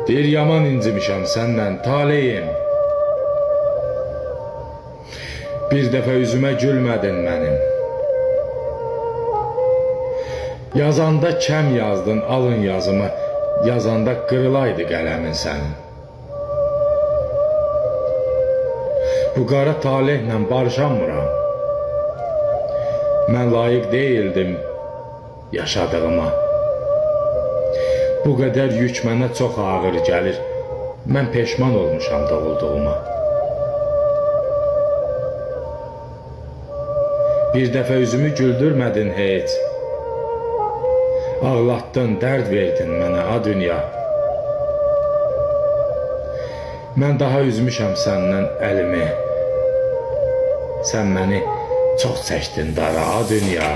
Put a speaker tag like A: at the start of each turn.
A: Deyir yaman incimişəm səndən taleyim. Bir dəfə üzümə gülmədin mənim. Yazanda kəm yazdın alın yazımı, yazanda qırılaydı qələmin sənin. Bu qara talehlə barışamıram. Mən layiq deyildim yaşadığıma. Bu qədər yük mənə çox ağır gəlir. Mən peşman olmuşam doğulduğuma. Bir dəfə üzümü güldürmədin heç. Ağlatdın, dərd verdin mənə a dünya. Mən daha üzmüşəm səndən əlimi. Sən məni çox çəkdin dara a dünya.